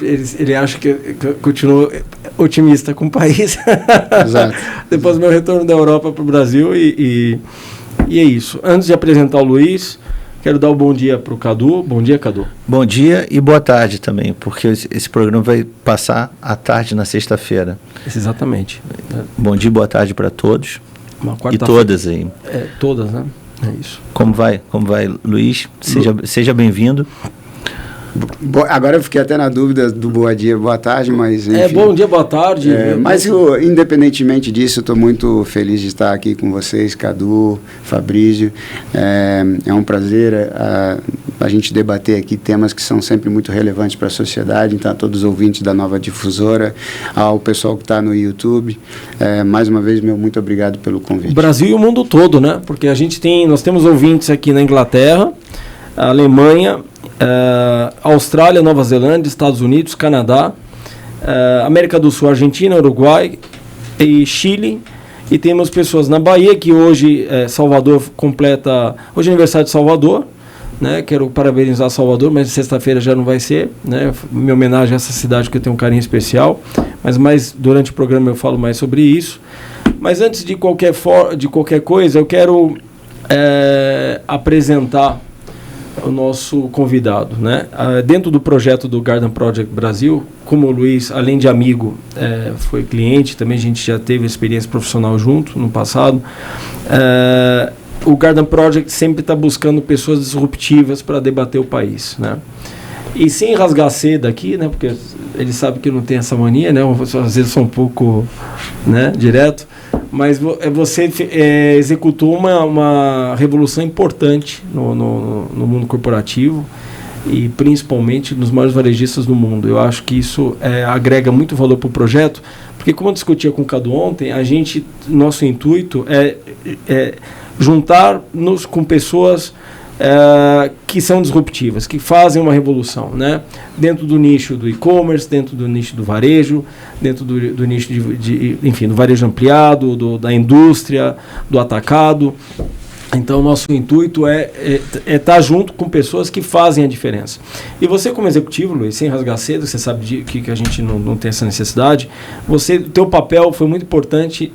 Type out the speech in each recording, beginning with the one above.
ele acha que eu continuo otimista com o país. Exato. Depois do meu retorno da Europa para o Brasil e é isso. Antes de apresentar o Luiz, quero dar o bom dia para o Cadu. Bom dia, Cadu. Bom dia e boa tarde também, porque esse programa vai passar à tarde na sexta-feira. Exatamente. Bom dia e boa tarde para todos. E todas aí. Todas, né? É isso. Como vai, Luiz? Seja bem-vindo. Agora eu fiquei até na dúvida do bom dia, boa tarde, mas enfim. Bom dia, boa tarde. Mas independentemente disso, eu estou muito feliz de estar aqui com vocês, Cadu, Fabrício. É um prazer a gente debater aqui temas que são sempre muito relevantes para a sociedade. Então, a todos os ouvintes da Nova Difusora, ao pessoal que está no YouTube, mais uma vez, muito obrigado pelo convite. O Brasil e o mundo todo, né? Porque nós temos ouvintes aqui na Inglaterra, Alemanha, Austrália, Nova Zelândia, Estados Unidos, Canadá, América do Sul, Argentina, Uruguai e Chile. E temos pessoas na Bahia, que hoje Salvador completa... Hoje é aniversário de Salvador, né? Quero parabenizar Salvador, mas sexta-feira já não vai ser, né? Minha homenagem a essa cidade que eu tenho um carinho especial. Mas durante o programa eu falo mais sobre isso. Mas antes de qualquer coisa, eu quero apresentar o nosso convidado, né? Dentro do projeto do Garden Project Brasil, como o Luiz, além de amigo, foi cliente, também a gente já teve experiência profissional junto no passado. O Garden Project sempre está buscando pessoas disruptivas para debater o país, né? E sem rasgar seda aqui, né? Porque ele sabe que eu não tenho essa mania, né? Às vezes sou um pouco, né, direto. Mas você executou uma revolução importante no mundo corporativo e principalmente nos maiores varejistas do mundo. Eu acho que isso agrega muito valor para o projeto, porque como eu discutia com o Cadu ontem, nosso intuito é juntar-nos com pessoas que são disruptivas, que fazem uma revolução, né? Dentro do nicho do e-commerce, dentro do nicho do varejo, dentro do nicho enfim, do varejo ampliado, da indústria, do atacado. Então, nosso intuito é estar junto com pessoas que fazem a diferença. E você, como executivo, Luiz, sem rasgar cedo, você sabe que a gente não tem essa necessidade, teu papel foi muito importante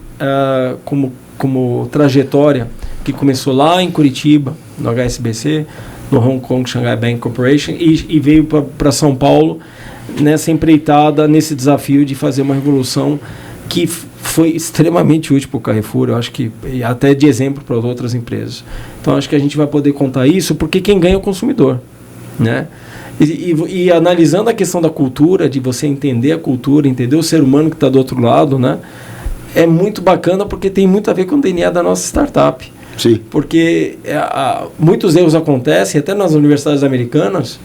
como trajetória, que começou lá em Curitiba, no HSBC, no Hong Kong Shanghai Bank Corporation, e veio para São Paulo nessa empreitada, nesse desafio de fazer uma revolução que foi extremamente útil para o Carrefour, eu acho que até de exemplo para outras empresas. Então, acho que a gente vai poder contar isso, porque quem ganha é o consumidor, né? E analisando a questão da cultura, de você entender a cultura, entender o ser humano que está do outro lado, né? É muito bacana, porque tem muito a ver com o DNA da nossa startup. Sim. Porque muitos erros acontecem, até nas universidades americanas,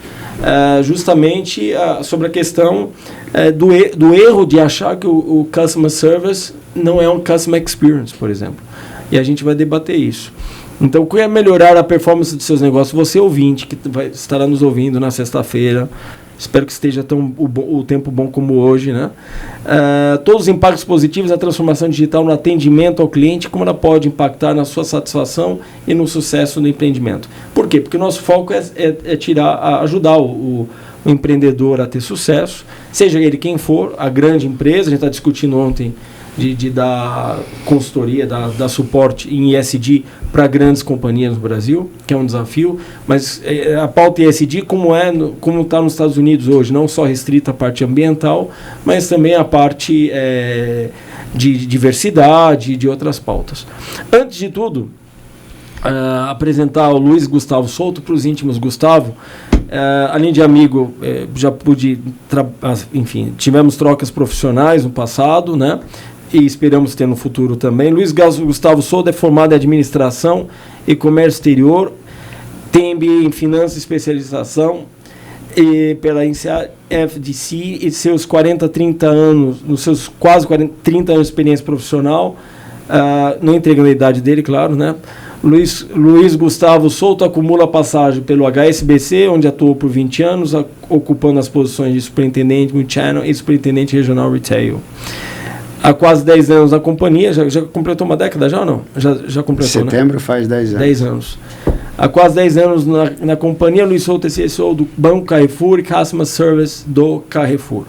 justamente sobre a questão do erro de achar que o customer service não é um customer experience, por exemplo. E a gente vai debater isso. Então, o que é melhorar a performance de seus negócios? Você, ouvinte, que estará nos ouvindo na sexta-feira, espero que esteja o tempo bom como hoje, né? Todos os impactos positivos da transformação digital no atendimento ao cliente, como ela pode impactar na sua satisfação e no sucesso do empreendimento. Por quê? Porque o nosso foco ajudar o empreendedor a ter sucesso, seja ele quem for, a grande empresa. A gente está discutindo ontem de dar consultoria, dar suporte em ESG para grandes companhias no Brasil, que é um desafio, mas a pauta ESG como está nos Estados Unidos hoje, não só restrita à parte ambiental, mas também a parte de diversidade e de outras pautas. Antes de tudo, apresentar o Luiz Gustavo Souto para os íntimos. Gustavo, além de amigo, já pude, enfim, tivemos trocas profissionais no passado, né? E esperamos ter no futuro também. Luiz Gustavo Souto é formado em Administração e Comércio Exterior, tem MBA em Finanças e Especialização pela FDC, e seus 30 anos, nos seus quase 30 anos de experiência profissional, não entregando a idade dele, claro, né? Luiz Gustavo Souto acumula passagem pelo HSBC, onde atuou por 20 anos, ocupando as posições de superintendente multichannel e superintendente regional retail. Há quase 10 anos na companhia, já completou uma década já ou não? Já completou, setembro, né? Faz 10 anos. 10 anos. Há quase 10 anos na companhia, Luiz Souto é CSO do Banco Carrefour e Customer Service do Carrefour.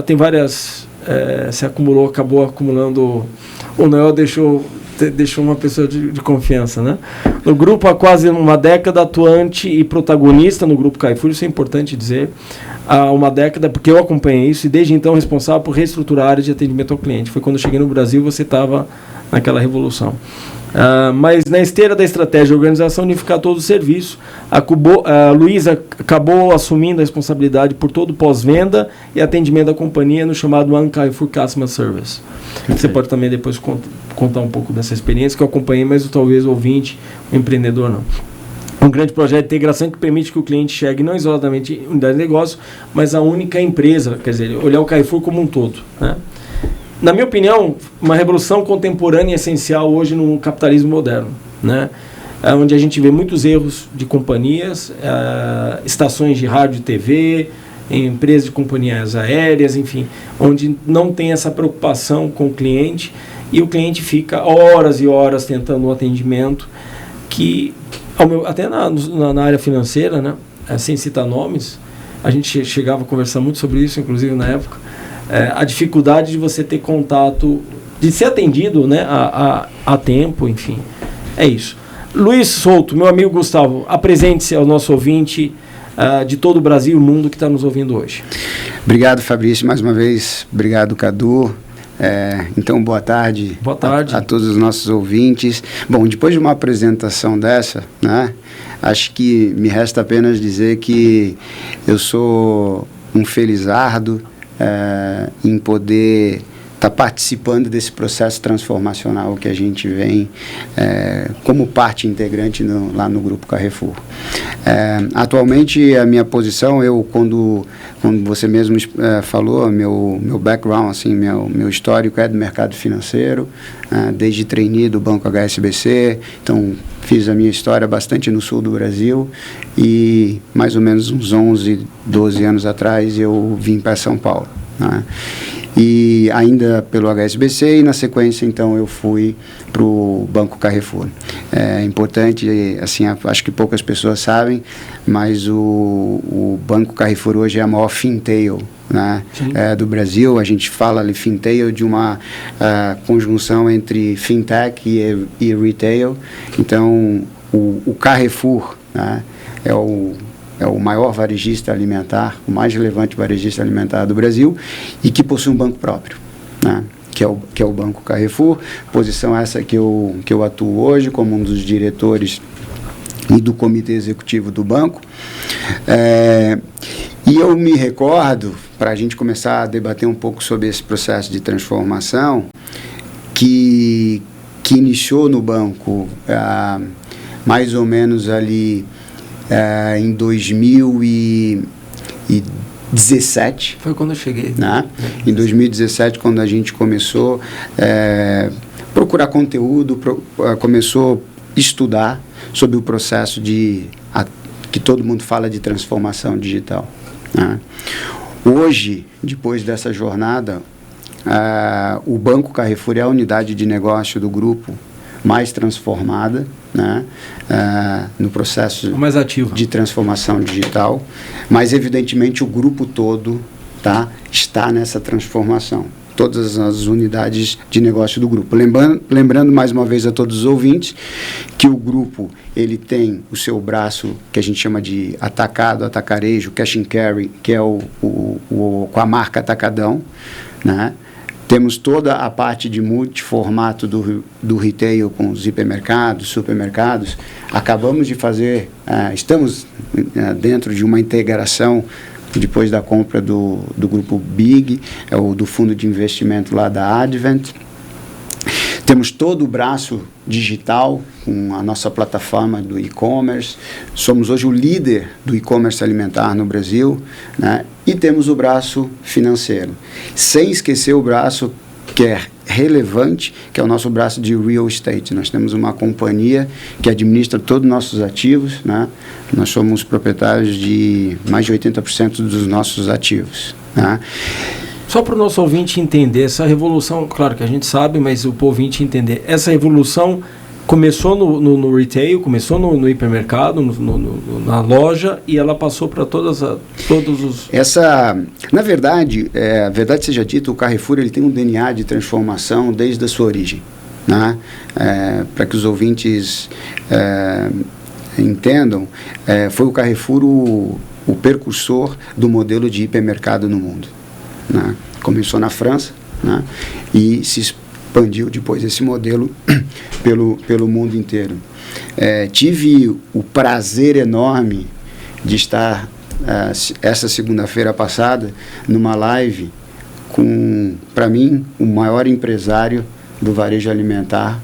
Tem várias... acabou acumulando... O Noel deixou uma pessoa de confiança, né? No grupo há quase uma década, atuante e protagonista no Grupo Carrefour, isso é importante dizer, há uma década, porque eu acompanhei isso, e desde então responsável por reestruturar a área de atendimento ao cliente. Foi quando eu cheguei no Brasil, você estava naquela revolução. Mas na esteira da estratégia de organização, unificar todo o serviço, a Luísa acabou assumindo a responsabilidade por todo o pós-venda e atendimento da companhia no chamado One Carrefour Customer Service. Você pode também depois contar um pouco dessa experiência que eu acompanhei, mas talvez o ouvinte, o empreendedor não. Um grande projeto de integração que permite que o cliente chegue não isoladamente em unidade de negócio, mas a única empresa, quer dizer, olhar o Carrefour como um todo, né? Na minha opinião, uma revolução contemporânea e essencial hoje no capitalismo moderno, né? Onde a gente vê muitos erros de companhias, estações de rádio e TV, empresas de companhias aéreas, enfim, onde não tem essa preocupação com o cliente e o cliente fica horas e horas tentando um atendimento que, até na área financeira, né? Sem citar nomes, a gente chegava a conversar muito sobre isso, inclusive na época, a dificuldade de você ter contato, de ser atendido, né, a tempo, enfim. É isso. Luiz Souto, meu amigo Gustavo, apresente-se ao nosso ouvinte de todo o Brasil e o mundo que está nos ouvindo hoje. Obrigado, Fabrício, mais uma vez. Obrigado, Cadu. Então, boa tarde. Boa tarde. A todos os nossos ouvintes. Bom, depois de uma apresentação dessa, né, acho que me resta apenas dizer que eu sou um felizardo em poder estar participando desse processo transformacional que a gente vem como parte integrante lá no Grupo Carrefour. Atualmente, a minha posição, quando você mesmo falou, meu background, assim, meu histórico é do mercado financeiro, desde trainee do Banco HSBC, então fiz a minha história bastante no sul do Brasil e mais ou menos uns 11, 12 anos atrás eu vim para São Paulo, né? E ainda pelo HSBC e na sequência então eu fui para o Banco Carrefour. É importante, assim, acho que poucas pessoas sabem, mas o Banco Carrefour hoje é a maior fintail, né, do Brasil. A gente fala ali fintail de uma conjunção entre fintech e retail. Então o Carrefour, né, é o maior varejista alimentar, o mais relevante varejista alimentar do Brasil e que possui um banco próprio, né? Que é o Banco Carrefour, posição essa que eu atuo hoje como um dos diretores e do comitê executivo do banco. E eu me recordo, para a gente começar a debater um pouco sobre esse processo de transformação, que iniciou no banco mais ou menos ali em 2017. Foi quando eu cheguei. Né? Em 2017, quando a gente começou a procurar conteúdo, começou a estudar sobre o processo que todo mundo fala de transformação digital. Né? Hoje, depois dessa jornada, o Banco Carrefour é a unidade de negócio do grupo mais transformada, né, no processo mais ativo de transformação digital, mas evidentemente o grupo todo está nessa transformação, todas as unidades de negócio do grupo. Lembrando mais uma vez a todos os ouvintes que o grupo ele tem o seu braço que a gente chama de atacado, atacarejo, cash and carry, que é com a marca Atacadão, né? Temos toda a parte de multiformato do retail com os hipermercados, supermercados. Acabamos de fazer, estamos dentro de uma integração depois da compra do grupo Big, do fundo de investimento lá da Advent. Temos todo o braço digital com a nossa plataforma do e-commerce. Somos hoje o líder do e-commerce alimentar no Brasil, né? E temos o braço financeiro. Sem esquecer o braço que é relevante, que é o nosso braço de real estate. Nós temos uma companhia que administra todos os nossos ativos, né? Nós somos proprietários de mais de 80% dos nossos ativos, né? Só para o nosso ouvinte entender, essa revolução, claro que a gente sabe, mas o ouvinte entender, essa revolução começou no retail, começou no hipermercado, na loja, e ela passou para todos os... Na verdade, a verdade seja dita, o Carrefour ele tem um DNA de transformação desde a sua origem, né? Para que os ouvintes entendam, foi o Carrefour o precursor do modelo de hipermercado no mundo, né? Começou na França, né? E se expandiu depois esse modelo pelo mundo inteiro. Tive o prazer enorme de estar essa segunda-feira passada numa live com, para mim, o maior empresário do varejo alimentar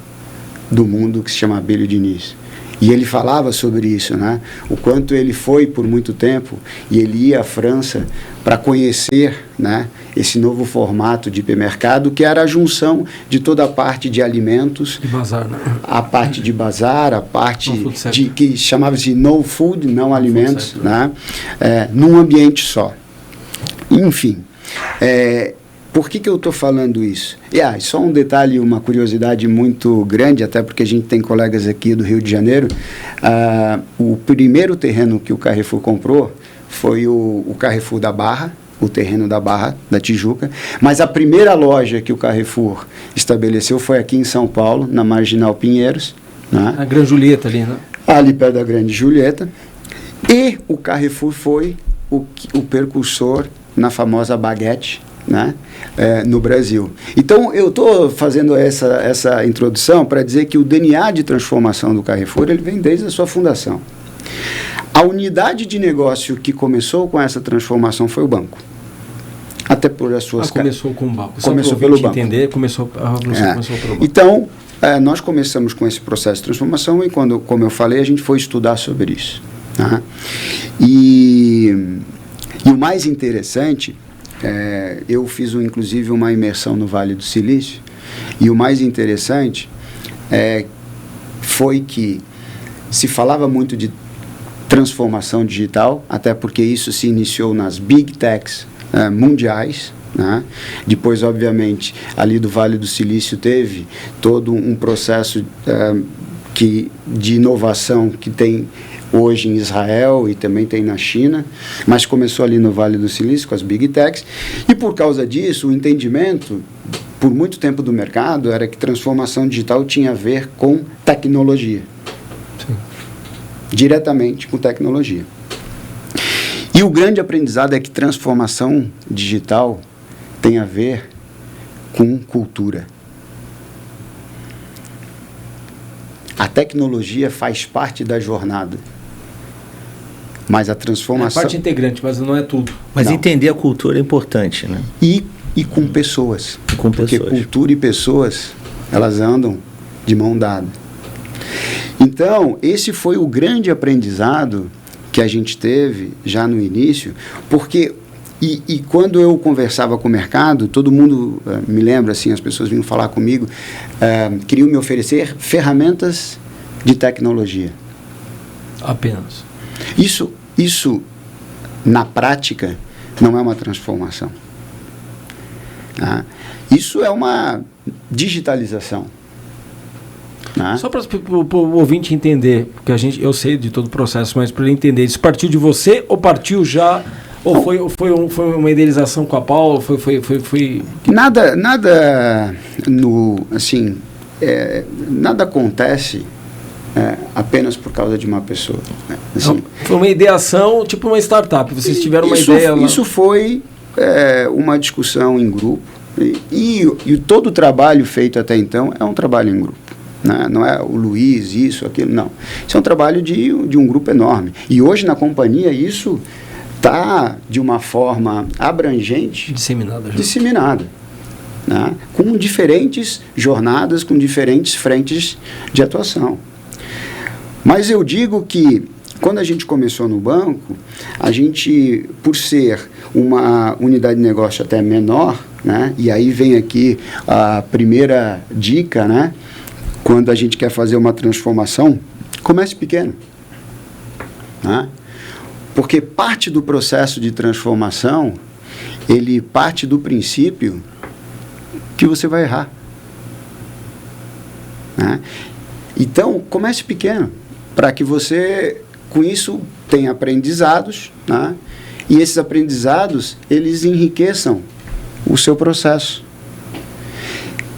do mundo, que se chama Abílio Diniz. E ele falava sobre isso, né? O quanto ele foi por muito tempo e ele ia à França para conhecer, né, esse novo formato de hipermercado, que era a junção de toda a parte de alimentos, de bazar, né? A parte de bazar, a parte que chamava-se no food, não alimentos, né? Num ambiente só. Enfim, por que eu estou falando isso? Só um detalhe, uma curiosidade muito grande, até porque a gente tem colegas aqui do Rio de Janeiro. O primeiro terreno que o Carrefour comprou foi o Carrefour da Barra, o terreno da Barra, da Tijuca. Mas a primeira loja que o Carrefour estabeleceu foi aqui em São Paulo, na Marginal Pinheiros, né? A Grande Julieta ali, né? Ali perto da Grande Julieta. E o Carrefour foi o precursor na famosa baguete, né? No Brasil. Então, eu estou fazendo essa introdução para dizer que o DNA de transformação do Carrefour ele vem desde a sua fundação. A unidade de negócio que começou com essa transformação foi o banco. Até por as suas... começou com o banco. Começou pelo banco. Entender, começou pelo banco. Então, nós começamos com esse processo de transformação e, como eu falei, a gente foi estudar sobre isso. Tá? E o mais interessante, eu fiz inclusive uma imersão no Vale do Silício, e o mais interessante foi que se falava muito de transformação digital, até porque isso se iniciou nas Big Techs mundiais, né? Depois, obviamente, ali do Vale do Silício teve todo um processo de inovação que tem hoje em Israel e também tem na China, mas começou ali no Vale do Silício com as Big Techs, e por causa disso o entendimento por muito tempo do mercado era que transformação digital tinha a ver com tecnologia. Sim. Diretamente com tecnologia. E o grande aprendizado é que transformação digital tem a ver com cultura. A tecnologia faz parte da jornada, mas a transformação... É parte integrante, mas não é tudo. Mas não. Entender a cultura é importante, né? E com pessoas. Porque cultura e pessoas, elas andam de mão dada. Então, esse foi o grande aprendizado que a gente teve já no início, porque... E quando eu conversava com o mercado, todo mundo, me lembra, assim, as pessoas vinham falar comigo, queriam me oferecer ferramentas de tecnologia. Apenas. Isso, na prática, não é uma transformação. Tá? Isso é uma digitalização. Tá? Só para o ouvinte entender, porque eu sei de todo o processo, mas para ele entender, isso partiu de você ou partiu já... Ou foi uma idealização com a Paula? Foi... Nada nada acontece apenas por causa de uma pessoa. Assim, foi uma ideação, tipo uma startup. Vocês tiveram uma ideia lá. Isso foi uma discussão em grupo. E todo o trabalho feito até então é um trabalho em grupo. Né? Não é o Luiz, isso, aquilo, não. Isso é um trabalho de um grupo enorme. E hoje na companhia isso... está de uma forma abrangente, disseminada, né? Com diferentes jornadas, com diferentes frentes de atuação. Mas eu digo que, quando a gente começou no banco, a gente, por ser uma unidade de negócio até menor, né? E aí vem aqui a primeira dica, né? Quando a gente quer fazer uma transformação, comece pequeno, né? Porque parte do processo de transformação, ele parte do princípio que você vai errar. Né? Então, comece pequeno, para que você, com isso, tenha aprendizados, né? E esses aprendizados, eles enriqueçam o seu processo.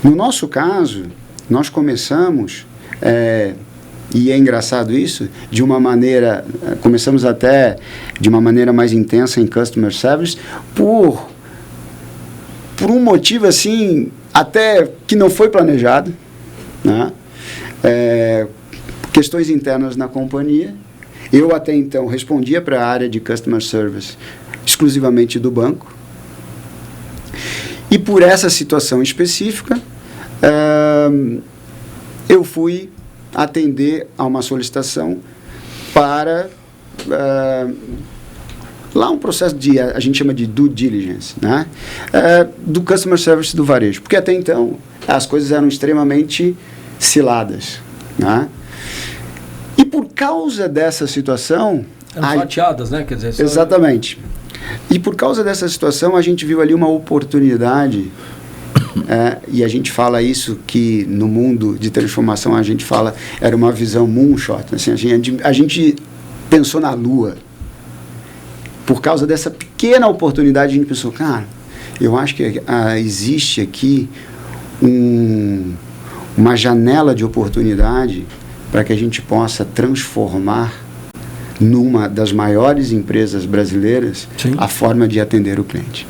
No nosso caso, nós começamos, e é engraçado isso, de uma maneira, começamos até de uma maneira mais intensa em Customer Service, por um motivo assim, até que não foi planejado, né? Questões internas na companhia. Eu até então respondia para a área de Customer Service exclusivamente do banco. E por essa situação específica, eu fui atender a uma solicitação para lá um processo de, a gente chama de due diligence, né? Do Customer Service do varejo, porque até então as coisas eram extremamente ciladas, né? E por causa dessa situação... Eram fatiadas, né? Quer dizer, exatamente. E por causa dessa situação, a gente viu ali uma oportunidade, e a gente fala isso, que no mundo de transformação a gente fala, era uma visão moonshot, assim, a gente pensou na Lua. Por causa dessa pequena oportunidade, a gente pensou, cara, eu acho que existe aqui uma janela de oportunidade para que a gente possa transformar numa das maiores empresas brasileiras, sim, a forma de atender o cliente.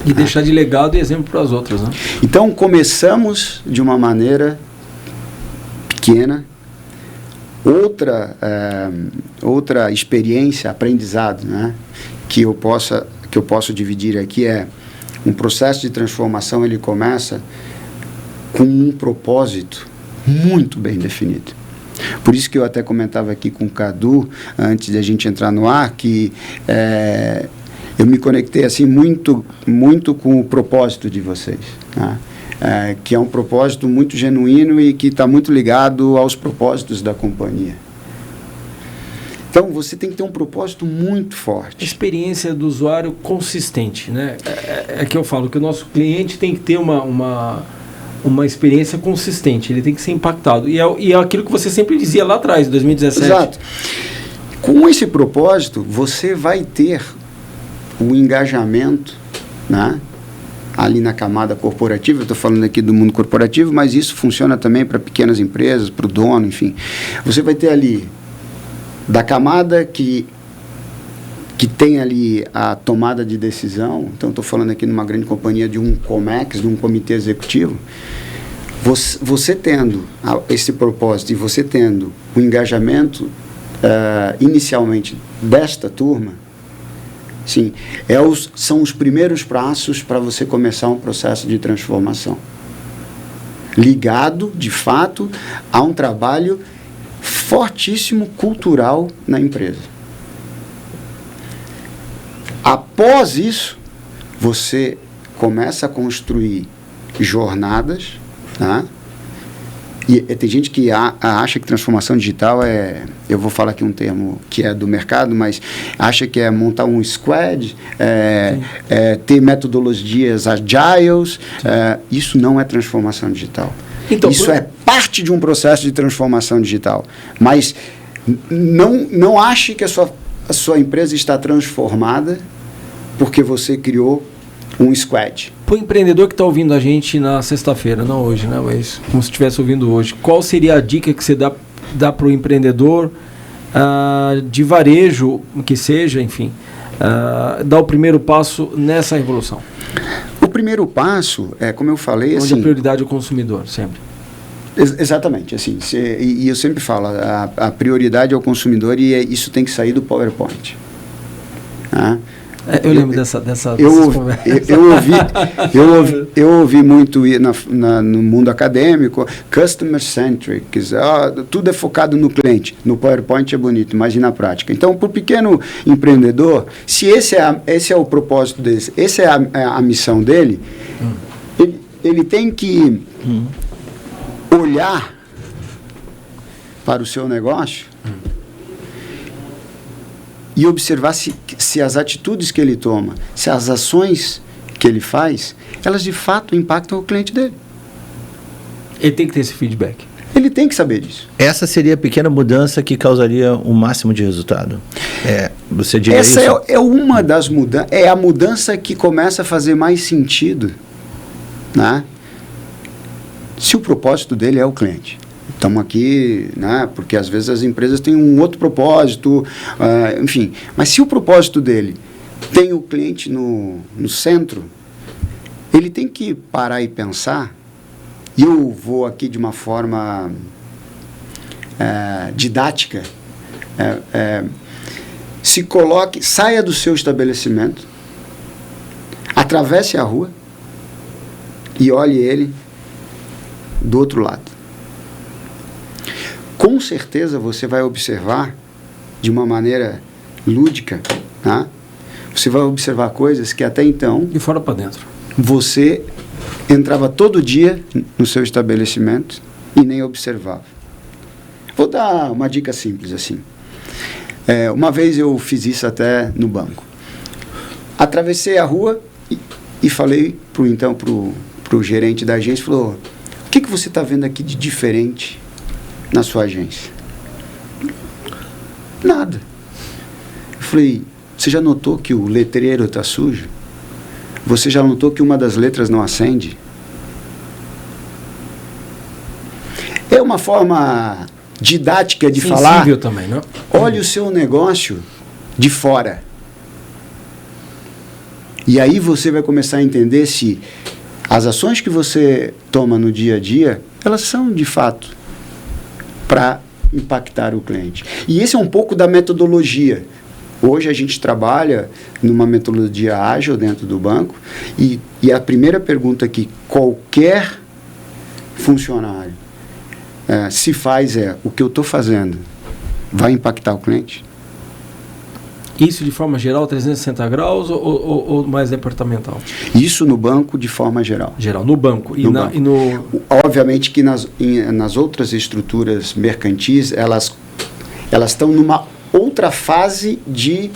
E deixar de legado e exemplo para as outras, né? Então, começamos de uma maneira pequena. Outra experiência, aprendizado, né, que eu posso dividir aqui é um processo de transformação. Ele começa com um propósito muito bem definido. Por isso que eu até comentava aqui com o Cadu, antes de a gente entrar no ar, que eu me conectei assim muito, muito com o propósito de vocês, né? Que é um propósito muito genuíno e que está muito ligado aos propósitos da companhia. Então, você tem que ter um propósito muito forte. Experiência do usuário consistente, né? É que eu falo que o nosso cliente tem que ter uma experiência consistente, ele tem que ser impactado. E é aquilo que você sempre dizia lá atrás, em 2017. Exato. Com esse propósito, você vai ter o engajamento, né, ali na camada corporativa. Eu estou falando aqui do mundo corporativo, mas isso funciona também para pequenas empresas, para o dono, enfim. Você vai ter ali, da camada que tem ali a tomada de decisão. Então, estou falando aqui numa grande companhia de um COMEX, de um comitê executivo. Você tendo esse propósito e você tendo o engajamento inicialmente desta turma, sim, são os primeiros passos para você começar um processo de transformação. Ligado, de fato, a um trabalho fortíssimo cultural na empresa. Após isso, você começa a construir jornadas, tá? E tem gente que acha que transformação digital eu vou falar aqui um termo que é do mercado, mas acha que é montar um squad, ter metodologias agiles. Isso não é transformação digital. Então, isso é parte de um processo de transformação digital. Mas não ache que a sua empresa está transformada porque você criou um squad. Para o empreendedor que está ouvindo a gente na sexta-feira, não hoje, né, mas como se estivesse ouvindo hoje, qual seria a dica que você dá para o empreendedor de varejo, que seja, enfim, dar o primeiro passo nessa revolução? O primeiro passo é, como eu falei, onde assim, a prioridade é o consumidor, sempre. Exatamente, assim, e eu sempre falo, a prioridade é o consumidor, e isso tem que sair do PowerPoint. Tá? Eu lembro dessas conversas. Eu ouvi muito no mundo acadêmico, customer-centric, tudo é focado no cliente. No PowerPoint é bonito, mas e na prática? Então, para o pequeno empreendedor, se esse é o propósito dele, essa é a missão dele, ele tem que olhar para o seu negócio e observar se as atitudes que ele toma, se as ações que ele faz, elas de fato impactam o cliente dele. Ele tem que ter esse feedback. ele tem que saber disso. Essa seria a pequena mudança que causaria o máximo de resultado. Você diria Essa isso? é uma das mudanças, é a mudança que começa a fazer mais sentido, né? Se o propósito dele é o cliente. Estamos aqui, né? Porque às vezes as empresas têm um outro propósito, enfim. Mas se o propósito dele tem o cliente no centro, ele tem que parar e pensar. E eu vou aqui de uma forma didática. Se coloque, saia do seu estabelecimento, atravesse a rua e olhe ele do outro lado. Com certeza você vai observar de uma maneira lúdica, tá? Você vai observar coisas que até então... De fora para dentro. Você entrava todo dia no seu estabelecimento e nem observava. Vou dar uma dica simples assim. Uma vez eu fiz isso até no banco. Atravessei a rua e falei pro gerente da agência, falou: o que você está vendo aqui de diferente na sua agência? Nada. Eu falei: você já notou que o letreiro está sujo? Você já notou que uma das letras não acende? É uma forma didática de sensível falar. Também, né? Olhe o seu negócio de fora. E aí você vai começar a entender se as ações que você toma no dia a dia, elas são de fato para impactar o cliente. E esse é um pouco da metodologia. Hoje a gente trabalha numa metodologia ágil dentro do banco e a primeira pergunta que qualquer funcionário se faz o que eu estou fazendo vai impactar o cliente? Isso de forma geral, 360 graus ou mais departamental? Isso no banco de forma geral. Geral, no banco. Obviamente que nas outras estruturas mercantis, elas estão numa outra fase de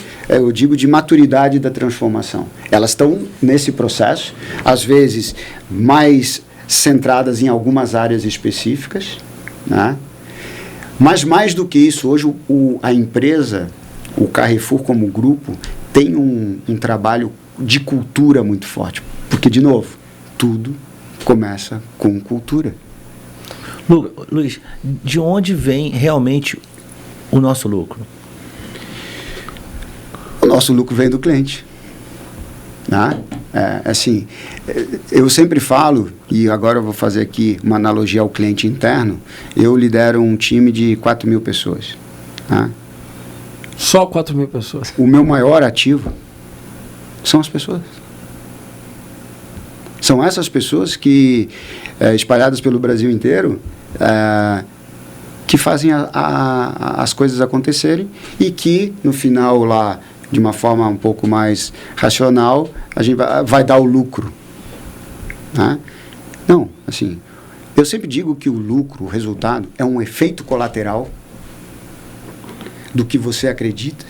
maturidade da transformação. Elas estão nesse processo, às vezes mais centradas em algumas áreas específicas, né? Mas mais do que isso, hoje a empresa, o Carrefour como grupo, tem um trabalho de cultura muito forte. Porque, de novo, tudo começa com cultura. Luiz, de onde vem realmente o nosso lucro? O nosso lucro vem do cliente. Né? Assim, eu sempre falo, e agora eu vou fazer aqui uma analogia ao cliente interno, eu lidero um time de 4.000 pessoas. Né? Só 4.000 pessoas? O meu maior ativo são as pessoas. São essas pessoas que, espalhadas pelo Brasil inteiro, que fazem as coisas acontecerem e que, no final, lá, de uma forma um pouco mais racional, a gente vai dar o lucro. Né? Não, assim, eu sempre digo que o lucro, o resultado, é um efeito colateral do que você acredita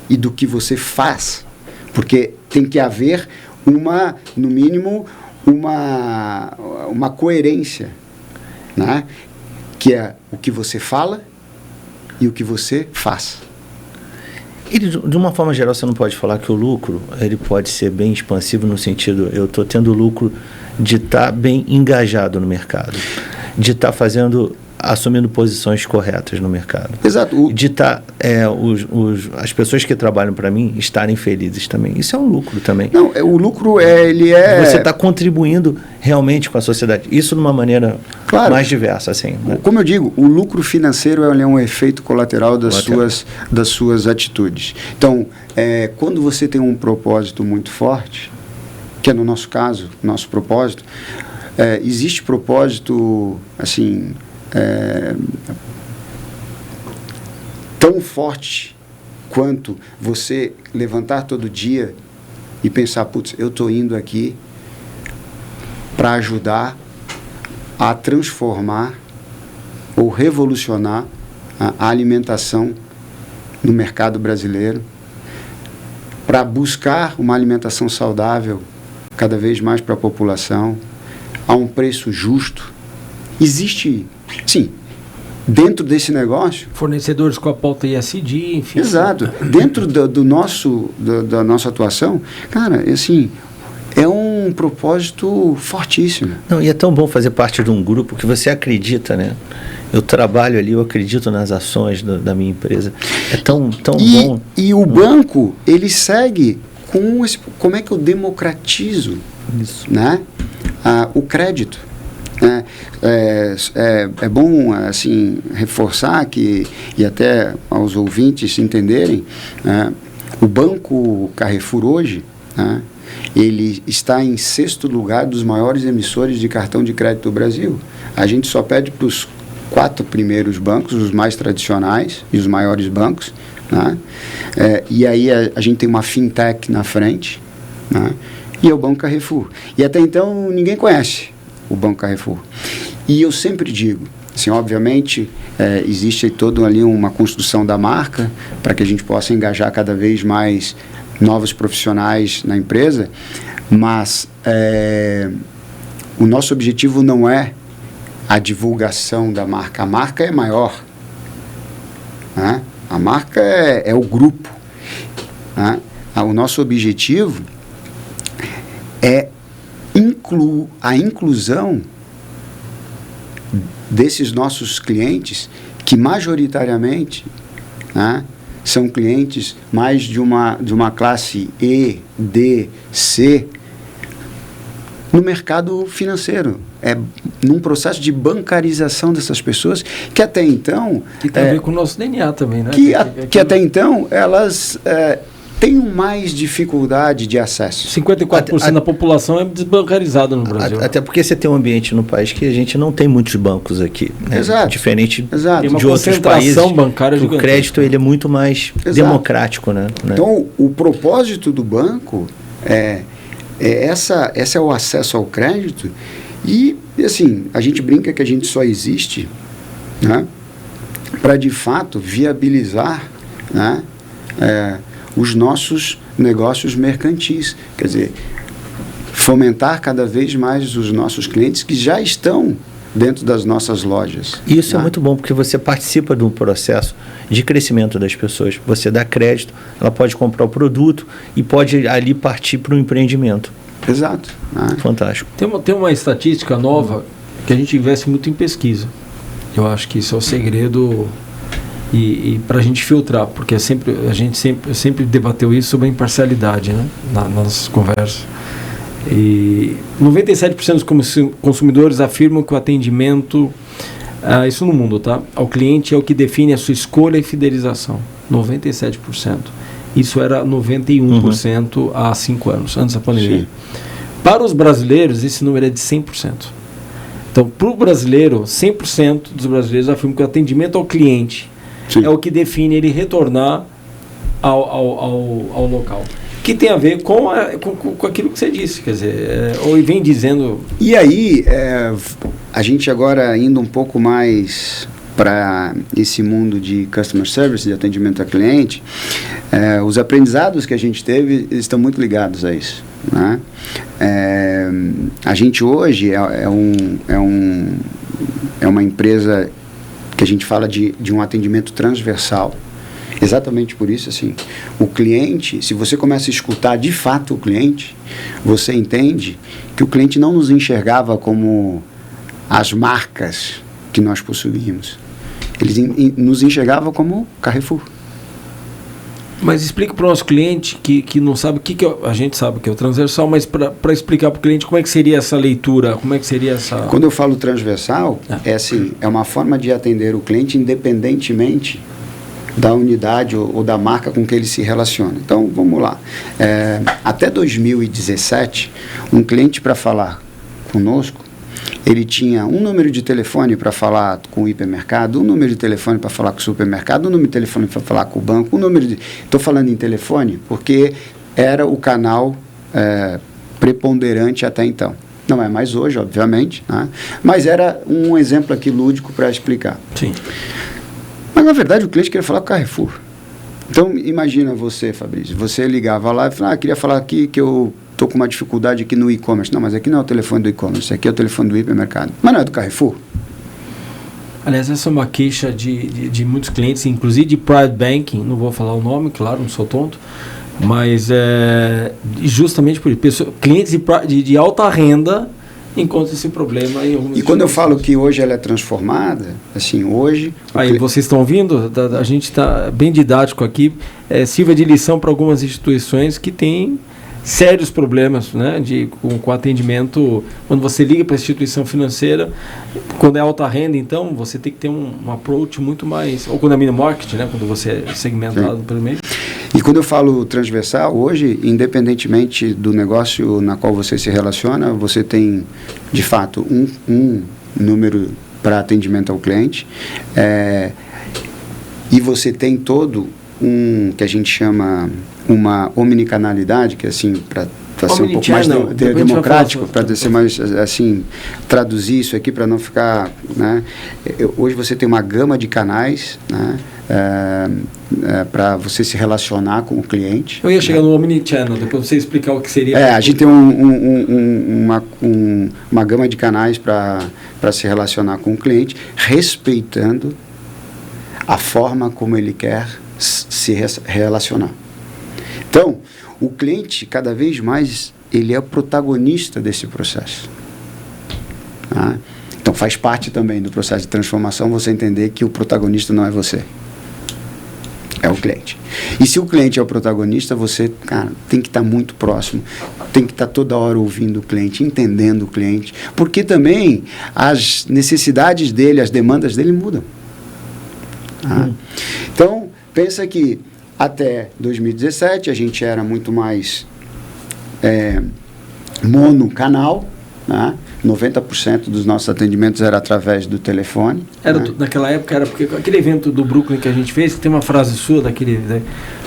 e do que você faz. Porque tem que haver no mínimo, uma coerência, né? Que é o que você fala e o que você faz. De uma forma geral, você não pode falar que o lucro ele pode ser bem expansivo no sentido, eu estou tendo lucro de estar bem engajado no mercado, de estar assumindo posições corretas no mercado. Exato. De estar, as pessoas que trabalham para mim estarem felizes também. Isso é um lucro também. Não, o lucro ele é... Você está contribuindo realmente com a sociedade. Isso de uma maneira mais diversa, assim. Né? Como eu digo, o lucro financeiro é um efeito colateral das suas atitudes. Então, quando você tem um propósito muito forte, que é no nosso caso, nosso propósito, existe propósito, assim... tão forte quanto você levantar todo dia e pensar, putz, eu estou indo aqui para ajudar a transformar ou revolucionar a alimentação no mercado brasileiro, para buscar uma alimentação saudável cada vez mais para a população, a um preço justo. Existe, sim, dentro desse negócio... Fornecedores com a pauta ISD, enfim. Exato. Dentro da nossa atuação, cara, assim, é um propósito fortíssimo. Não, e é tão bom fazer parte de um grupo que você acredita, né? Eu trabalho ali, eu acredito nas ações da minha empresa. É tão bom. E o banco, ele segue com como é que eu democratizo, Isso. né? O crédito. É bom assim reforçar e até aos ouvintes entenderem, o Banco Carrefour hoje, ele está em 6º lugar dos maiores emissores de cartão de crédito do Brasil. A gente só pede para os 4 primeiros bancos, os mais tradicionais e os maiores bancos, né? E aí a gente tem uma fintech na frente, né? E é o Banco Carrefour. E até então ninguém conhece o Banco Carrefour. E eu sempre digo, assim, obviamente, existe toda ali uma construção da marca para que a gente possa engajar cada vez mais novos profissionais na empresa, mas o nosso objetivo não é a divulgação da marca. A marca é maior, né? A marca é o grupo, né? O nosso objetivo é a inclusão desses nossos clientes, que majoritariamente, né, são clientes mais de uma classe E, D, C, no mercado financeiro. Num processo de bancarização dessas pessoas, que até então... Que tem a ver com o nosso DNA também, né? Que até então, elas... tenham mais dificuldade de acesso. 54% da população é desbancarizada no Brasil. Até porque você tem um ambiente no país que a gente não tem muitos bancos aqui. Né? Exato. Diferente Exato. de outros países. Bancária o crédito ele é muito mais democrático. Né? Então, o propósito do banco esse é o acesso ao crédito. E, assim, a gente brinca que a gente só existe, né, para, de fato, viabilizar, né, os nossos negócios mercantis. Quer dizer, fomentar cada vez mais os nossos clientes que já estão dentro das nossas lojas. Isso, né? É muito bom, porque você participa de um processo de crescimento das pessoas. Você dá crédito, ela pode comprar o produto e pode ali partir para um empreendimento. Exato. Né? Fantástico. Tem uma estatística nova que a gente investe muito em pesquisa. Eu acho que isso é o segredo... E para a gente filtrar, porque a gente sempre debateu isso sobre a imparcialidade, né, nas nossas conversas. E 97% dos consumidores afirmam que o atendimento, isso no mundo, tá, ao cliente é o que define a sua escolha e fidelização. 97%. Isso era 91% há 5 anos, antes da pandemia. Sim. Para os brasileiros, esse número é de 100%. Então, para o brasileiro, 100% dos brasileiros afirmam que o atendimento ao cliente Sim. é o que define ele retornar ao local. Que tem a ver com aquilo que você disse, quer dizer, ou vem dizendo... E aí, a gente agora indo um pouco mais para esse mundo de customer service, de atendimento a cliente, os aprendizados que a gente teve estão muito ligados a isso, né? A gente hoje é uma empresa que a gente fala de um atendimento transversal. Exatamente por isso, assim, o cliente, se você começa a escutar de fato o cliente, você entende que o cliente não nos enxergava como as marcas que nós possuímos. Eles nos enxergavam como Carrefour. Mas explica para o nosso cliente que não sabe o que a gente sabe que é o transversal, mas para explicar para o cliente como é que seria essa leitura, como é que seria essa... Quando eu falo transversal, é uma forma de atender o cliente independentemente da unidade ou da marca com que ele se relaciona. Então, vamos lá. Até 2017, um cliente para falar conosco, ele tinha um número de telefone para falar com o hipermercado, um número de telefone para falar com o supermercado, um número de telefone para falar com o banco, Estou falando em telefone porque era o canal preponderante até então. Não é mais hoje, obviamente, né? Mas era um exemplo aqui lúdico para explicar. Sim. Mas, na verdade, o cliente queria falar com o Carrefour. Então, imagina você, Fabrício, você ligava lá e falava, queria falar aqui que eu estou com uma dificuldade aqui no e-commerce. Não, mas aqui não é o telefone do e-commerce, aqui é o telefone do hipermercado. Mas não é do Carrefour? Aliás, essa é uma queixa de muitos clientes, inclusive de private banking, não vou falar o nome, claro, não sou tonto, mas justamente por isso, clientes de alta renda encontram esse problema. E quando eu falo que hoje ela é transformada, assim, hoje... Aí, vocês estão ouvindo? A gente está bem didático aqui, sirva de lição para algumas instituições que têm sérios problemas, né, com atendimento. Quando você liga para a instituição financeira, quando é alta renda, então, você tem que ter um approach muito mais... Ou quando é mini market, né, quando você é segmentado pelo meio. E quando eu falo transversal, hoje, independentemente do negócio na qual você se relaciona, você tem, de fato, um número para atendimento ao cliente, e você tem todo que a gente chama uma omnicanalidade, que é assim, para ser um pouco mais democrático, para ser mais, assim, traduzir isso aqui para não ficar, né? Hoje você tem uma gama de canais, né? Para você se relacionar com o cliente. Eu ia chegar no Omnichannel, depois você explicar o que seria. A gente tem uma gama de canais para se relacionar com o cliente, respeitando a forma como ele quer se relacionar. Então, o cliente, cada vez mais, ele é o protagonista desse processo. Tá? Então, faz parte também do processo de transformação você entender que o protagonista não é você. É o cliente. E se o cliente é o protagonista, você, cara, tem que estar muito próximo, tem que estar toda hora ouvindo o cliente, entendendo o cliente, porque também as necessidades dele, as demandas dele mudam. Tá? Então, pensa que até 2017 a gente era muito mais monocanal, né? 90% dos nossos atendimentos era através do telefone. Naquela época era porque aquele evento do Brooklyn que a gente fez, tem uma frase sua daquele, né?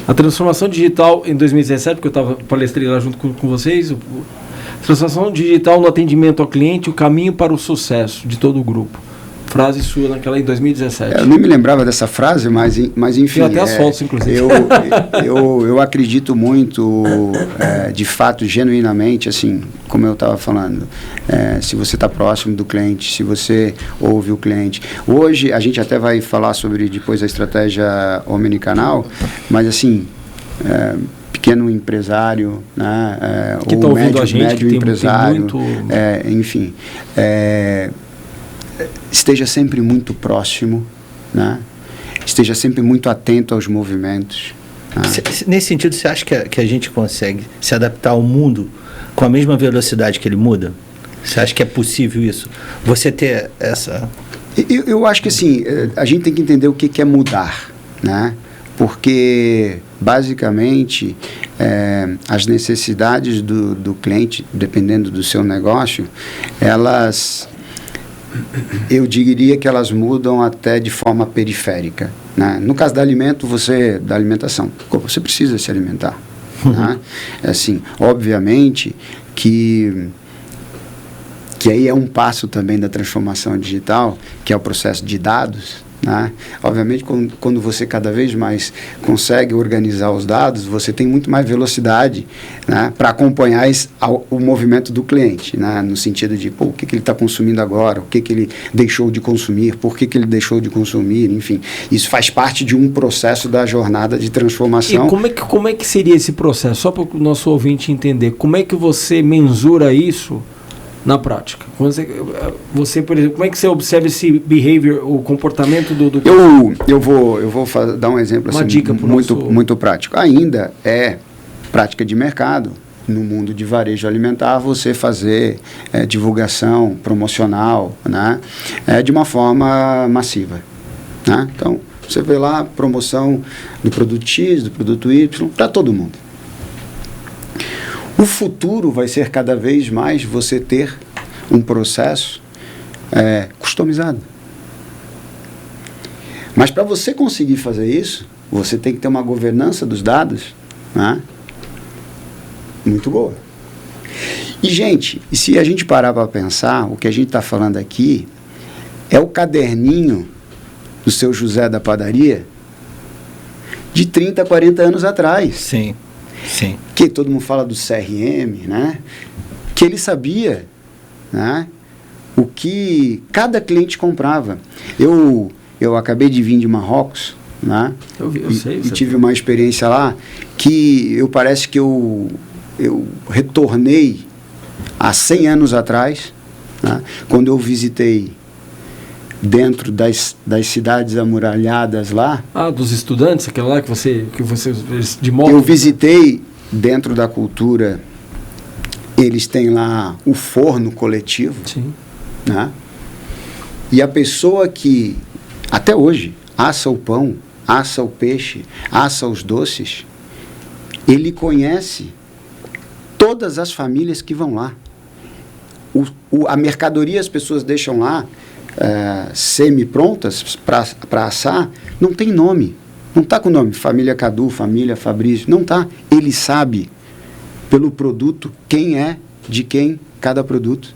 A transformação digital em 2017, porque eu palestrei lá junto com vocês, transformação digital no atendimento ao cliente, o caminho para o sucesso de todo o grupo. Frase sua naquela em 2017. Eu nem me lembrava dessa frase, mas enfim. Eu até as fotos, inclusive. Eu acredito muito, de fato, genuinamente, assim, como eu estava falando, se você está próximo do cliente, se você ouve o cliente. Hoje, a gente até vai falar sobre depois a estratégia omnicanal, mas assim, pequeno empresário, né, que ou médio empresário, enfim, esteja sempre muito próximo, né? Esteja sempre muito atento aos movimentos. Né? Nesse sentido, você acha que a gente consegue se adaptar ao mundo com a mesma velocidade que ele muda? Você acha que é possível isso? Você ter essa... Eu acho que assim, a gente tem que entender o que é mudar, né? Porque, basicamente, as necessidades do cliente, dependendo do seu negócio, eu diria que elas mudam até de forma periférica, né? No caso da alimentação, você precisa se alimentar. Né? Assim, obviamente que aí é um passo também da transformação digital, que é o processo de dados. Né? Obviamente, quando você cada vez mais consegue organizar os dados, você tem muito mais velocidade, né, para acompanhar o movimento do cliente, né, no sentido de o que ele está consumindo agora, o que ele deixou de consumir, por que ele deixou de consumir, enfim. Isso faz parte de um processo da jornada de transformação. E como é que seria esse processo? Só para o nosso ouvinte entender, como é que você mensura isso na prática? Você, por exemplo, como é que você observa esse behavior, o comportamento do Eu vou dar um exemplo assim, dica muito prático. Ainda é prática de mercado, no mundo de varejo alimentar, você fazer divulgação promocional, né, de uma forma massiva. Né? Então, você vê lá promoção do produto X, do produto Y, para todo mundo. O futuro vai ser cada vez mais você ter um processo customizado. Mas para você conseguir fazer isso, você tem que ter uma governança dos dados, né, muito boa. E, gente, se a gente parar para pensar, o que a gente está falando aqui é o caderninho do seu José da padaria de 30, 40 anos atrás. Sim. Sim. Que todo mundo fala do CRM, né? Que ele sabia, né, o que cada cliente comprava. Eu acabei de vir de Marrocos, né? Eu sei, e tive uma experiência lá que parece que eu retornei há 100 anos atrás, né? Quando eu visitei dentro das cidades amuralhadas lá. Dos estudantes, aquela lá que você de moto. Eu visitei dentro da cultura, eles têm lá o forno coletivo. Sim. Né? E a pessoa que até hoje assa o pão, assa o peixe, assa os doces, ele conhece todas as famílias que vão lá. A mercadoria as pessoas deixam lá semi-prontas para assar, não tem nome. Não está com nome, família Cadu, família Fabrício, não está. Ele sabe, pelo produto, quem é de quem cada produto.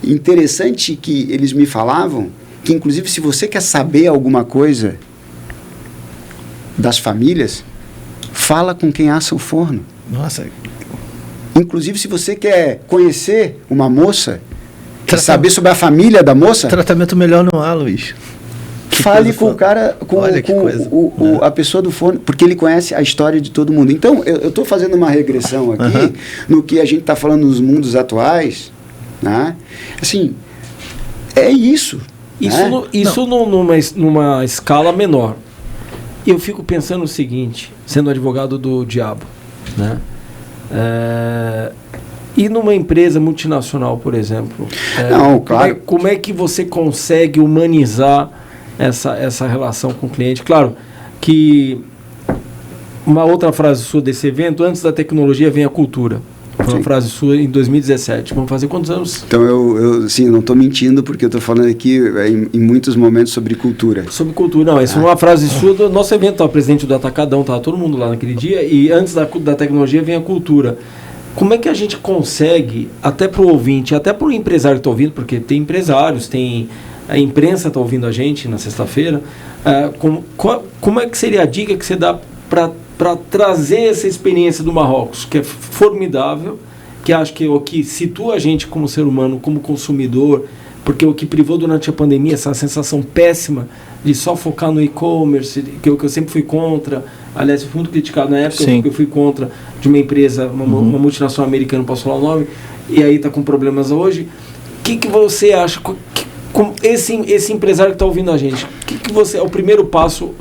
Interessante que eles me falavam que, inclusive, se você quer saber alguma coisa das famílias, fala com quem assa o forno. Nossa. Inclusive, se você quer conhecer uma moça, quer saber sobre a família da moça... Tratamento melhor não há, Luiz. Fale com o cara, a pessoa do forno, porque ele conhece a história de todo mundo. Então, eu estou fazendo uma regressão aqui no que a gente está falando nos mundos atuais, né? Assim, é isso. Isso numa escala menor. Eu fico pensando o seguinte, sendo advogado do diabo, né? E numa empresa multinacional, por exemplo, claro. Como é que você consegue humanizar essa relação com o cliente? Claro que uma outra frase sua desse evento: antes da tecnologia vem a cultura. Foi uma frase sua em 2017. Vamos fazer quantos anos? Então, eu não estou mentindo, porque eu estou falando aqui em muitos momentos sobre cultura. Sobre cultura, não. Essa foi uma frase sua do nosso evento. Estava o presidente do Atacadão, estava todo mundo lá naquele dia. E antes da tecnologia vem a cultura. Como é que a gente consegue, até para o ouvinte, até para o empresário que está ouvindo, porque tem empresários, a imprensa está ouvindo a gente na sexta-feira, como é que seria a dica que você dá para trazer essa experiência do Marrocos, que é formidável, que acho que é o que situa a gente como ser humano, como consumidor, porque o que privou durante a pandemia, essa sensação péssima de só focar no e-commerce, que eu sempre fui contra. Aliás, eu fui muito criticado na época, porque eu fui contra de uma empresa, uma multinacional americana, não posso falar o nome, e aí está com problemas hoje. O que você acha, esse empresário que está ouvindo a gente, que você é o primeiro passo?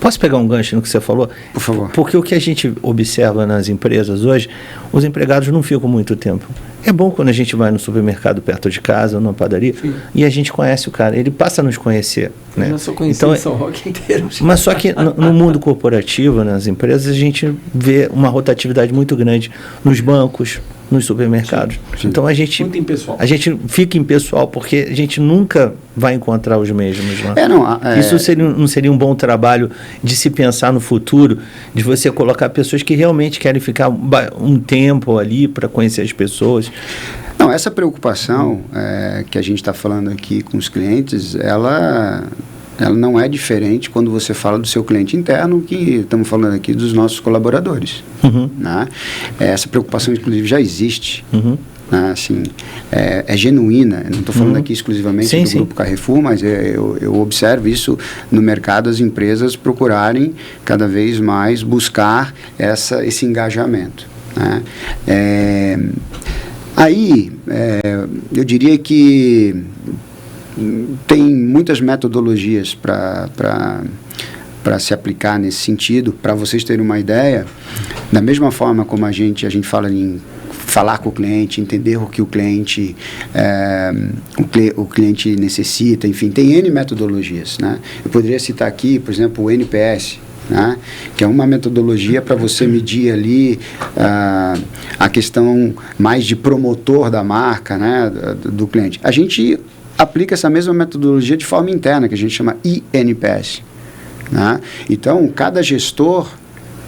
Posso pegar um gancho no que você falou? Por favor. Porque o que a gente observa nas empresas hoje, os empregados não ficam muito tempo. É bom quando a gente vai no supermercado perto de casa ou numa padaria, sim, e a gente conhece o cara, ele passa a nos conhecer. Né? Eu já sou conhecido em São Roque inteiro. Mas só que no mundo corporativo, nas empresas, a gente vê uma rotatividade muito grande nos bancos, nos supermercados. Sim. Então a gente fica impessoal, porque a gente nunca vai encontrar os mesmos lá. Isso não seria um bom trabalho de se pensar no futuro, de você colocar pessoas que realmente querem ficar um tempo ali para conhecer as pessoas. Não, essa preocupação que a gente está falando aqui com os clientes, ela não é diferente quando você fala do seu cliente interno, que estamos falando aqui dos nossos colaboradores. Né? Essa preocupação, inclusive, já existe. Né? Assim, é genuína. Não estou falando aqui exclusivamente do Grupo Carrefour, mas eu observo isso no mercado, as empresas procurarem cada vez mais buscar esse engajamento. Né? Eu diria que tem muitas metodologias para se aplicar nesse sentido. Para vocês terem uma ideia, da mesma forma como a gente fala em falar com o cliente, entender o que o cliente necessita, enfim, tem N metodologias. Né? Eu poderia citar aqui, por exemplo, o NPS, né? Que é uma metodologia para você medir ali a questão mais de promotor da marca, né? do cliente. A gente aplica essa mesma metodologia de forma interna, que a gente chama INPS. Né? Então, cada gestor,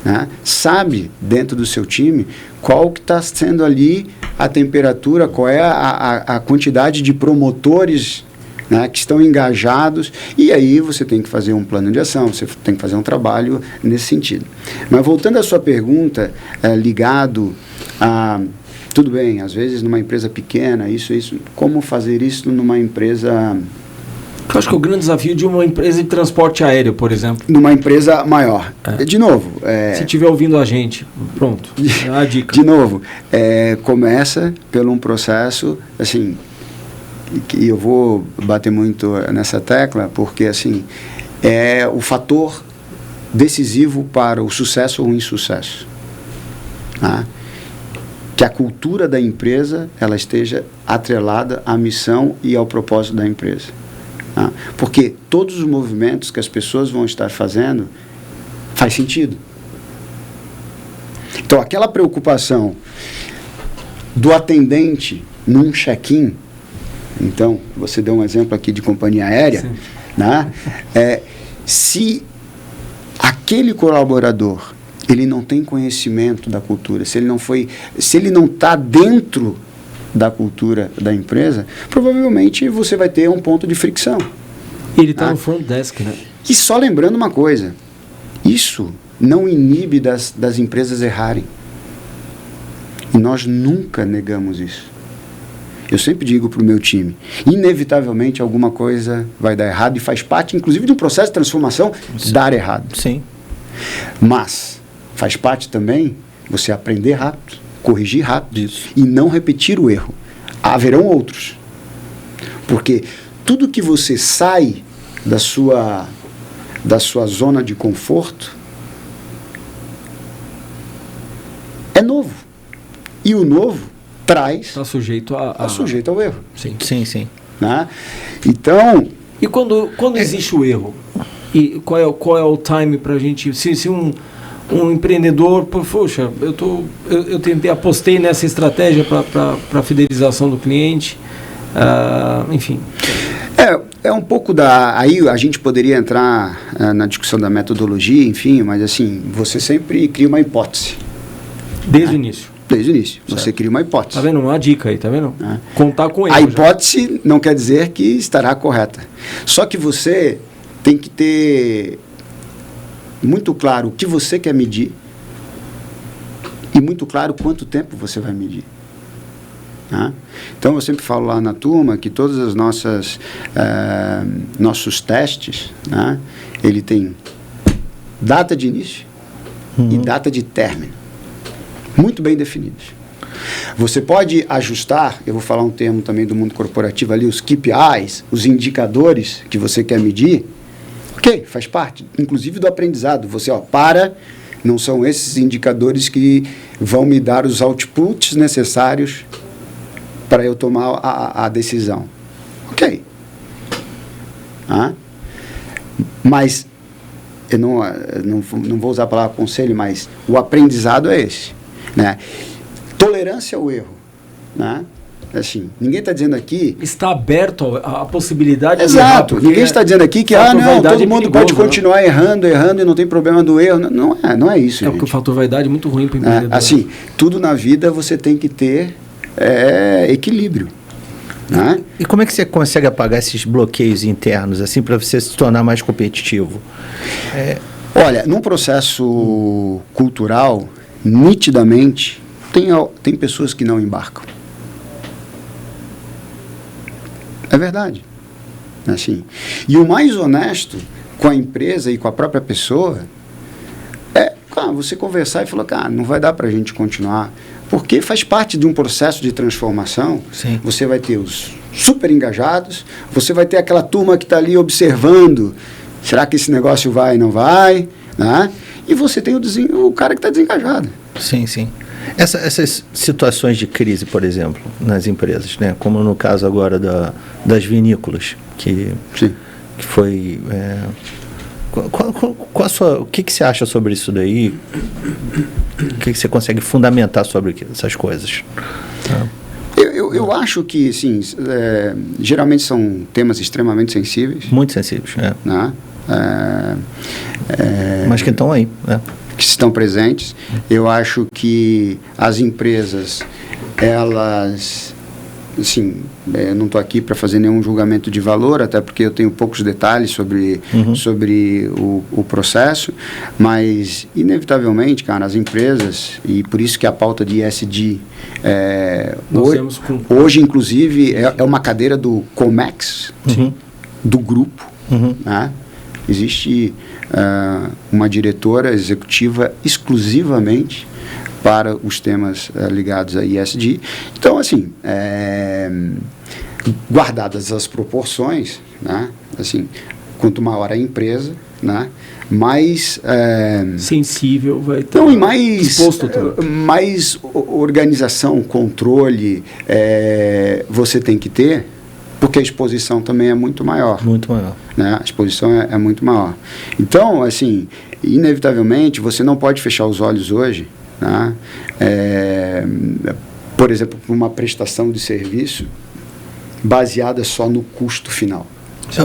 né, sabe dentro do seu time qual que está sendo ali a temperatura, qual é a quantidade de promotores, né, que estão engajados, e aí você tem que fazer um plano de ação, você tem que fazer um trabalho nesse sentido. Mas voltando à sua pergunta, ligado Tudo bem, às vezes numa empresa pequena, isso. Como fazer isso numa empresa... Eu acho que é o grande desafio de uma empresa de transporte aéreo, por exemplo. Numa empresa maior. De novo... Se estiver ouvindo a gente, pronto, é a dica. De novo, começa por um processo, assim, que eu vou bater muito nessa tecla, porque, assim, é o fator decisivo para o sucesso ou insucesso. Tá? Que a cultura da empresa ela esteja atrelada à missão e ao propósito da empresa. Tá? Porque todos os movimentos que as pessoas vão estar fazendo faz sentido. Então, aquela preocupação do atendente num check-in, então, você deu um exemplo aqui de companhia aérea, né? Se aquele colaborador ele não tem conhecimento da cultura, se ele não está dentro da cultura da empresa, provavelmente você vai ter um ponto de fricção. Ele está no front desk, né? E só lembrando uma coisa, isso não inibe das empresas errarem. E nós nunca negamos isso. Eu sempre digo para o meu time, inevitavelmente alguma coisa vai dar errado e faz parte, inclusive, de um processo de transformação, dar errado. Sim. Mas faz parte também você aprender rápido, corrigir rápido. Isso. E não repetir o erro. Haverão outros. Porque tudo que você sai da sua zona de conforto é novo. E o novo traz... Está sujeito sujeito ao erro. Sim, sim, sim. Né? Então... E quando existe o erro? E qual é o time para a gente... Se um empreendedor... Poxa, eu apostei nessa estratégia para a fidelização do cliente. Enfim... É um pouco aí a gente poderia entrar na discussão da metodologia, enfim, mas assim, você sempre cria uma hipótese. Desde o início. Desde o início. Certo. Você cria uma hipótese. Tá vendo? Uma dica aí, tá vendo? Contar com ele. A hipótese não quer dizer que estará correta. Só que você tem que ter muito claro o que você quer medir e muito claro quanto tempo você vai medir. Então eu sempre falo lá na turma que todas as nossos testes, ele tem data de início e data de término muito bem definidos. Você pode ajustar, eu vou falar um termo também do mundo corporativo ali, os KPIs, os indicadores que você quer medir, ok, faz parte, inclusive do aprendizado. Você, não são esses indicadores que vão me dar os outputs necessários para eu tomar a decisão. Ok. Mas, eu não vou usar a palavra conselho, mas o aprendizado é esse. Né? Tolerância ao erro. Né? Assim, ninguém está dizendo aqui... Está aberto a possibilidade de errar. Exato. Ninguém está dizendo aqui que todo mundo pode continuar errando e não tem problema do erro. Não é isso, gente. Porque o fator vaidade é muito ruim para o empreendedor. Assim, tudo na vida você tem que ter equilíbrio. Né? E como é que você consegue apagar esses bloqueios internos, assim, para você se tornar mais competitivo? Olha, num processo cultural, nitidamente, tem pessoas que não embarcam. É verdade. Assim. E o mais honesto com a empresa e com a própria pessoa você conversar e falar, não vai dar para a gente continuar. Porque faz parte de um processo de transformação. Sim. Você vai ter os super engajados, você vai ter aquela turma que está ali observando, será que esse negócio vai ou não vai? Né? E você tem o cara que está desengajado. Sim, sim. Essas situações de crise, por exemplo, nas empresas, né? Como no caso agora das vinícolas, que foi... o que você acha sobre isso daí? O que você consegue fundamentar sobre essas coisas? Eu acho que, sim, geralmente são temas extremamente sensíveis. Muito sensíveis, né? Mas que estão aí, né? Que estão presentes. Eu acho que as empresas, elas assim, eu não estou aqui para fazer nenhum julgamento de valor, até porque eu tenho poucos detalhes sobre o processo, mas, inevitavelmente, cara, as empresas, e por isso que a pauta de ESG, hoje, inclusive, é uma cadeira do COMEX, do grupo, né? Existe uma diretora executiva exclusivamente para os temas ligados a ESG. Então, assim, guardadas as proporções, né? Assim, quanto maior a empresa, né? Mais sensível vai estar não, e mais exposto também. Mais organização, controle você tem que ter, porque a exposição também é muito maior. Muito maior. Né? A exposição é muito maior. Então, assim, inevitavelmente, você não pode fechar os olhos hoje, né? Por exemplo, por uma prestação de serviço baseada só no custo final.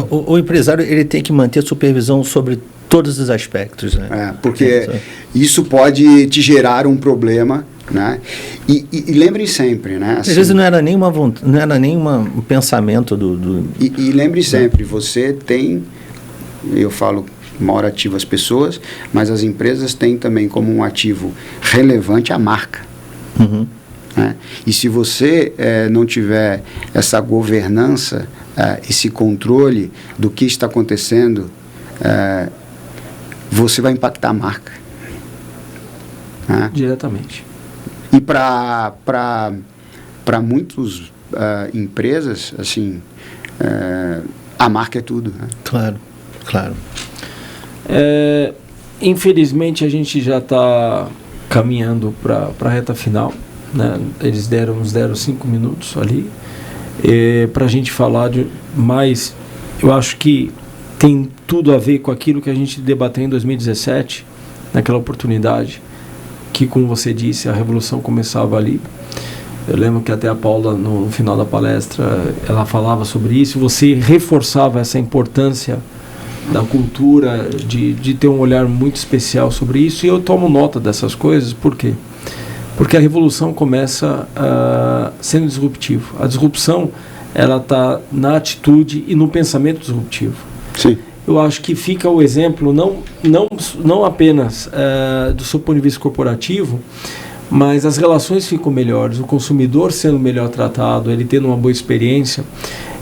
O empresário, ele tem que manter supervisão sobre todos os aspectos, né? Porque isso pode te gerar um problema, né? E lembrem sempre, né? Assim, às vezes não era nem um pensamento do... E lembre sempre, você tem, eu falo, maior ativo as pessoas, mas as empresas têm também como um ativo relevante a marca. Né? E se você não tiver essa governança, esse controle do que está acontecendo, você vai impactar a marca. Né? Diretamente. E para muitas empresas, assim, a marca é tudo. Né? Claro. Infelizmente, a gente já está caminhando para a reta final, né? Eles nos deram 5 minutos ali para a gente falar de mais. Eu acho que tem tudo a ver com aquilo que a gente debateu em 2017, naquela oportunidade, que, como você disse, a revolução começava ali. Eu lembro que até a Paula, no final da palestra, ela falava sobre isso, você reforçava essa importância da cultura, de ter um olhar muito especial sobre isso, e eu tomo nota dessas coisas. Por quê? Porque a revolução começa sendo disruptivo. A disrupção, ela está na atitude e no pensamento disruptivo. Sim. Eu acho que fica o exemplo, não apenas do seu ponto de vista corporativo, mas as relações ficam melhores, o consumidor sendo melhor tratado, ele tendo uma boa experiência,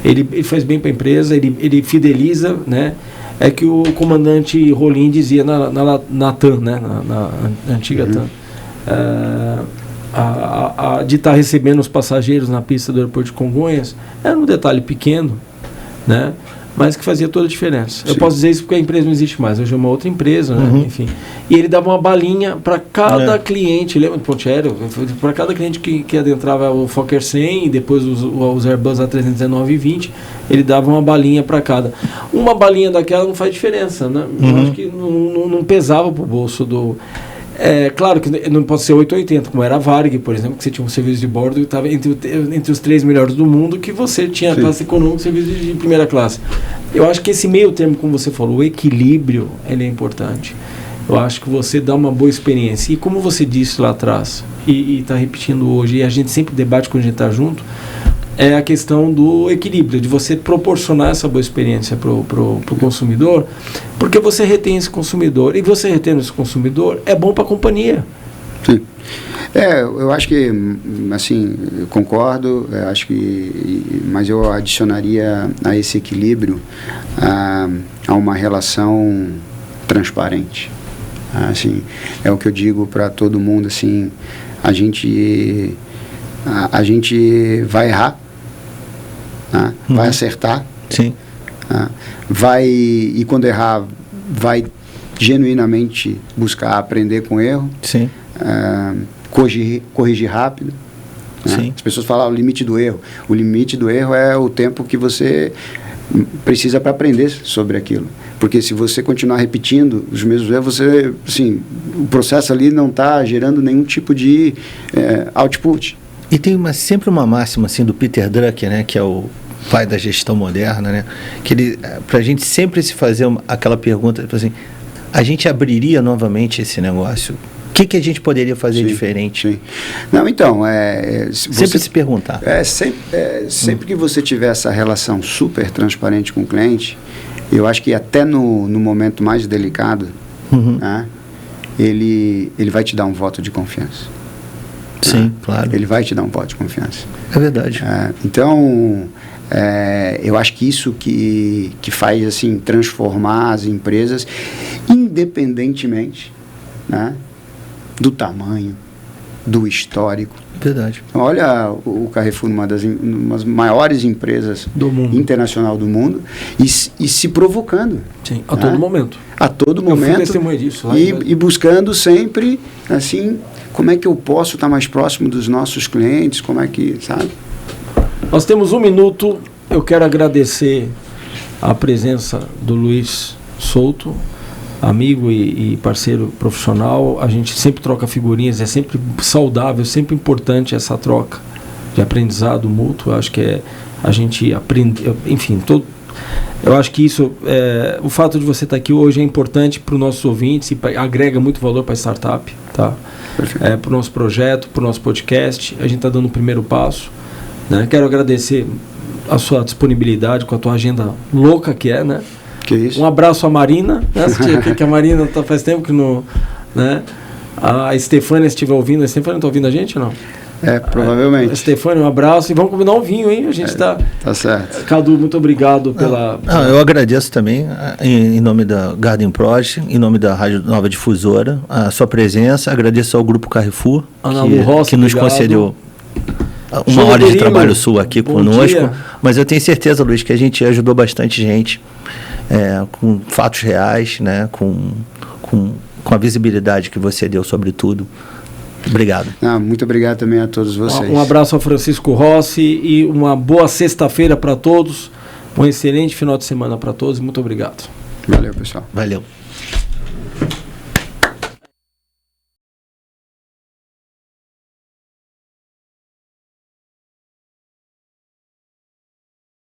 ele faz bem para a empresa, ele fideliza, né? É que o comandante Rolim dizia na TAM, né? na antiga TAM, de estar recebendo os passageiros na pista do aeroporto de Congonhas, era um detalhe pequeno, né? Mas que fazia toda a diferença. Sim. Eu posso dizer isso porque a empresa não existe mais, hoje é uma outra empresa, né? Enfim. E ele dava uma balinha para cada cliente, lembra do ponto aéreo? Para cada cliente que adentrava o Fokker 100 e depois os Airbus A319 e 20, ele dava uma balinha para cada. Uma balinha daquela não faz diferença, né? Eu acho que não pesava para o bolso do... claro que não pode ser 880, como era a Varig, por exemplo, que você tinha um serviço de bordo que estava entre os 3 melhores do mundo, que você tinha a classe econômica e serviço de primeira classe. Eu acho que esse meio termo, como você falou, o equilíbrio, ele é importante. Eu acho que você dá uma boa experiência. E como você disse lá atrás, e está repetindo hoje, e a gente sempre debate quando a gente está junto, é a questão do equilíbrio, de você proporcionar essa boa experiência para o consumidor, porque você retém esse consumidor, e você retendo esse consumidor é bom para a companhia. Sim. Eu acho que, assim, eu concordo, acho que, mas eu adicionaria a esse equilíbrio a uma relação transparente. Assim, é o que eu digo para todo mundo, assim, a gente vai errar, né? Vai acertar, sim. E quando errar, vai genuinamente buscar aprender com o erro, sim. Corrigir rápido, né? Sim. As pessoas falam o limite do erro. O limite do erro é o tempo que você precisa para aprender sobre aquilo. Porque se você continuar repetindo os mesmos erros, você, assim, o processo ali não está gerando nenhum tipo de output. E tem sempre uma máxima assim do Peter Drucker, né, que é o pai da gestão moderna, né, que ele, para a gente sempre se fazer aquela pergunta, assim, a gente abriria novamente esse negócio? que a gente poderia fazer diferente? Sim. Não, então, sempre se perguntar. Sempre que você tiver essa relação super transparente com o cliente, eu acho que até no momento mais delicado, né, ele vai te dar um voto de confiança. Sim, claro. Ele vai te dar um voto de confiança. É verdade. Então, eu acho que isso que faz assim, transformar as empresas, independentemente, né, do tamanho, do histórico. Verdade. Olha o Carrefour, uma das maiores empresas internacional do mundo, e se provocando. Sim, a todo momento. A todo momento. Eu fui testemunha disso. E buscando sempre, assim, como é que eu posso estar mais próximo dos nossos clientes, como é que, sabe? Nós temos 1 minuto. Eu quero agradecer a presença do Luiz Souto, amigo e parceiro profissional. A gente sempre troca figurinhas, é sempre saudável, sempre importante essa troca de aprendizado mútuo. Eu acho que a gente aprende, enfim, eu acho que isso, o fato de você estar aqui hoje é importante para os nossos ouvintes e agrega muito valor para a startup, tá? Para o nosso projeto, para o nosso podcast. A gente está dando o primeiro passo, né? Quero agradecer a sua disponibilidade com a tua agenda louca que é, né? Que isso? Um abraço à Marina, né? que a Marina faz tempo que não, né? A Estefânia, se estiver ouvindo, a Estefânia está ouvindo a gente ou não? Provavelmente. Estefânia, um abraço e vamos combinar um vinho, hein? A gente tá certo. Cadu, muito obrigado pela... Eu agradeço também, em nome da Garden Project, em nome da Rádio Nova Difusora, a sua presença. Agradeço ao Grupo Carrefour, que nos concedeu uma hora de trabalho sua aqui conosco. Dia. Mas eu tenho certeza, Luiz, que a gente ajudou bastante gente, com fatos reais, né? Com a visibilidade que você deu sobre tudo. Obrigado. Muito obrigado também a todos vocês. Um abraço ao Francisco Rossi e uma boa sexta-feira para todos. Um excelente final de semana para todos. Muito obrigado. Valeu, pessoal. Valeu.